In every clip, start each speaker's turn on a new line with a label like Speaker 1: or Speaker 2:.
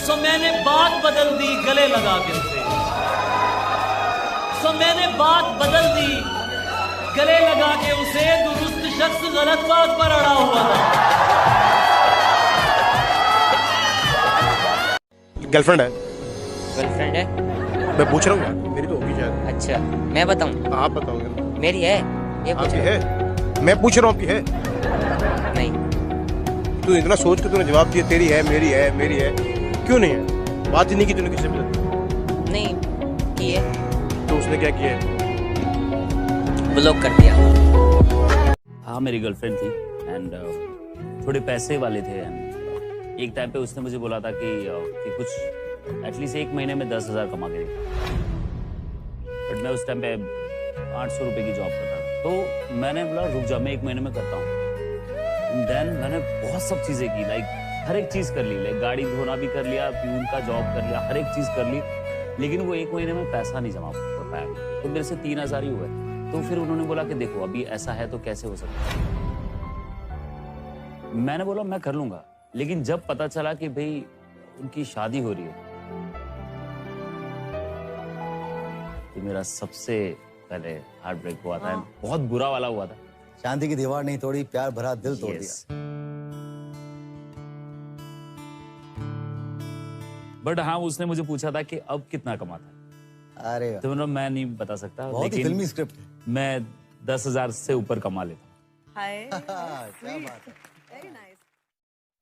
Speaker 1: सो मैंने बात बदल दी गले लगा के उसे, सो मैंने बात बदल दी गले लगा के उसे। दुरुस्त शख्स गलत बात पर अड़ा हुआ था।
Speaker 2: गर्लफ्रेंड है?
Speaker 3: गर्लफ्रेंड है?
Speaker 2: मैं पूछ रहा हूँ, मेरी तो होगी शायद।
Speaker 3: अच्छा, मैं बताऊं?
Speaker 2: आप बताओगे।
Speaker 3: मेरी है ये?
Speaker 2: आपकी है? मैं पूछ रहा हूँ आपकी है?
Speaker 3: नहीं।
Speaker 2: तू इतना सोच के तूने जवाब दिया तेरी है, मेरी है, मेरी है, क्यों नहीं है? बात ही नहीं की तूने किसी से?
Speaker 3: नहीं की है।
Speaker 2: तो उसने क्या किया है?
Speaker 3: ब्लॉक कर दिया।
Speaker 4: हाँ, मेरी गर्लफ्रेंड थी एंड थोड़े पैसे वाले थे एंड एक टाइम पे उसने मुझे बोला था कि कुछ एटलीस्ट 1 महीने में 10,000 कमा के दे। बट मैं उस टाइम पे 800 रुपए की जॉब करता था, तो मैंने बोला रुक जा, मैं 1 महीने में करता हूँ। देन मैंने बहुत सब चीज़ें की, लाइक हर एक चीज़ कर ली, लाइक गाड़ी धोना भी कर लिया, प्यून का जॉब कर लिया, हर एक चीज़ कर ली, लेकिन वो 1 महीने में पैसा नहीं जमा कर पाया। तो मेरे से 3,000 ही हुए। तो फिर उन्होंने बोला कि देखो अभी ऐसा है तो कैसे हो सकता है। मैंने बोला मैं कर लूंगा, लेकिन जब पता चला कि भाई उनकी शादी हो रही है, तो मेरा सबसे पहले हार्ट ब्रेक हुआ था, बहुत बुरा वाला हुआ था।
Speaker 5: शांति की दीवार नहीं तोड़ी, प्यार भरा दिल तोड़ दिया।
Speaker 4: बट हाँ, उसने मुझे पूछा था कि अब कितना कमाता है।
Speaker 5: अरे
Speaker 4: तो मैं नहीं बता सकता,
Speaker 5: बहुत ही फिल्मी स्क्रिप्ट है।
Speaker 4: मैं 10,000 से ऊपर कमा लेता हूँ।
Speaker 5: क्या बात है।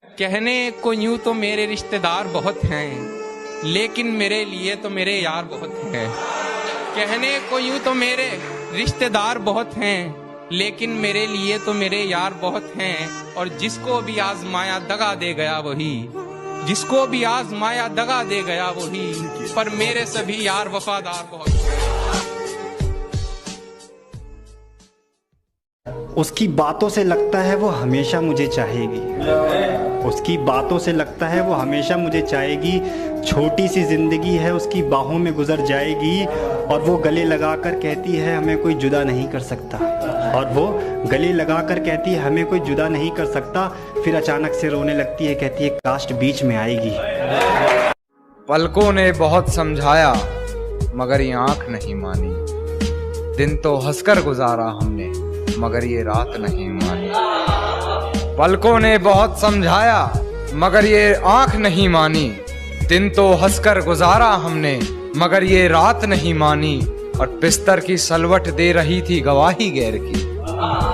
Speaker 6: कहने को यूं तो मेरे रिश्तेदार बहुत हैं, लेकिन मेरे लिए तो मेरे यार बहुत हैं। कहने को यूं तो मेरे रिश्तेदार बहुत हैं, लेकिन मेरे लिए तो मेरे यार बहुत हैं। और जिसको भी आजमाया दगा दे गया वही, जिसको भी आजमाया दगा दे गया वही, पर मेरे सभी यार वफादार बहुत हैं।
Speaker 7: उसकी बातों से लगता है वो हमेशा मुझे चाहेगी, उसकी बातों से लगता है वो हमेशा मुझे चाहेगी। छोटी सी जिंदगी है उसकी बाहों में गुजर जाएगी, और वो गले लगाकर कहती है हमें कोई जुदा नहीं कर सकता, और वो गले लगाकर कहती है हमें कोई जुदा नहीं कर सकता। फिर अचानक से रोने लगती है, कहती है काश बीच में आएगी।
Speaker 8: पलकों ने बहुत समझाया मगर ये आंख नहीं मानी, दिन तो हंसकर गुजारा हमने मगर ये रात नहीं मानी। पलकों ने बहुत समझाया मगर ये आंख नहीं मानी, दिन तो हंसकर गुजारा हमने मगर ये रात नहीं मानी। और बिस्तर की सलवट दे रही थी गवाही गैर की,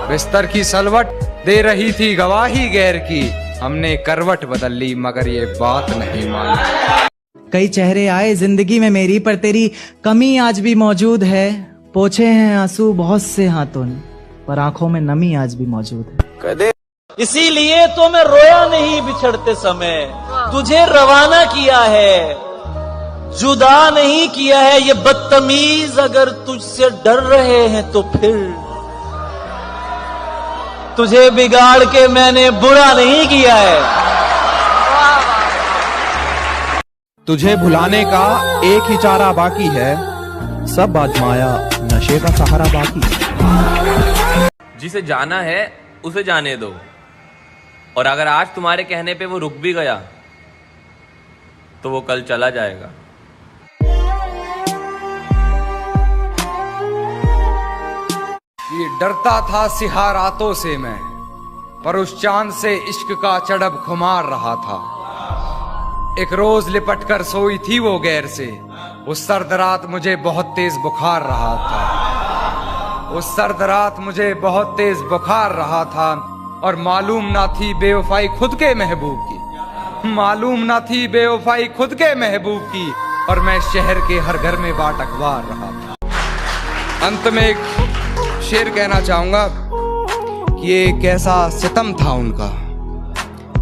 Speaker 8: बिस्तर की सलवट दे रही थी गवाही गैर की, हमने करवट बदल ली मगर ये बात नहीं मानी।
Speaker 9: कई चेहरे आए जिंदगी में मेरी, पर तेरी कमी आज भी मौजूद है। पोछे हैं आंसू बहुत से हाथों ने, पर आंखों में नमी आज भी मौजूद है।
Speaker 1: इसीलिए तो मैं रोया नहीं बिछड़ते समय, तुझे रवाना किया है, जुदा नहीं किया है। ये बदतमीज अगर तुझसे डर रहे हैं तो फिर तुझे बिगाड़ के मैंने बुरा नहीं किया है।
Speaker 8: तुझे भुलाने का एक ही चारा बाकी है, सब आजमाया नशे का सहारा बाकी है।
Speaker 10: जिसे जाना है उसे जाने दो, और अगर आज तुम्हारे कहने पे वो रुक भी गया तो वो कल चला जाएगा।
Speaker 8: ये डरता था सिहा रातों से मैं, पर उस चांद से इश्क का चढ़ब खुमार रहा था। एक रोज लिपट कर सोई थी वो गैर से, उस सर्द रात मुझे बहुत तेज बुखार रहा था, उस सर्द रात मुझे बहुत तेज बुखार रहा था। और मालूम ना थी बेवफाई खुद के महबूब की, मालूम ना थी बेवफाई खुद के महबूब की, और मैं शहर के हर घर में बाट अखबार रहा था। अंत में एक शेर कहना चाहूंगा कि ये कैसा सितम था उनका,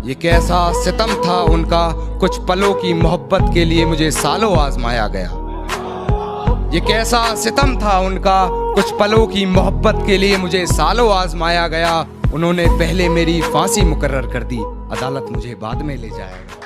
Speaker 8: ये कैसा सितम था उनका, कुछ पलों की मोहब्बत के लिए मुझे सालों आजमाया गया। ये कैसा सितम था उनका, कुछ पलों की मोहब्बत के लिए मुझे सालों आजमाया गया। उन्होंने पहले मेरी फांसी मुकर्रर कर दी, अदालत मुझे बाद में ले जाएगा।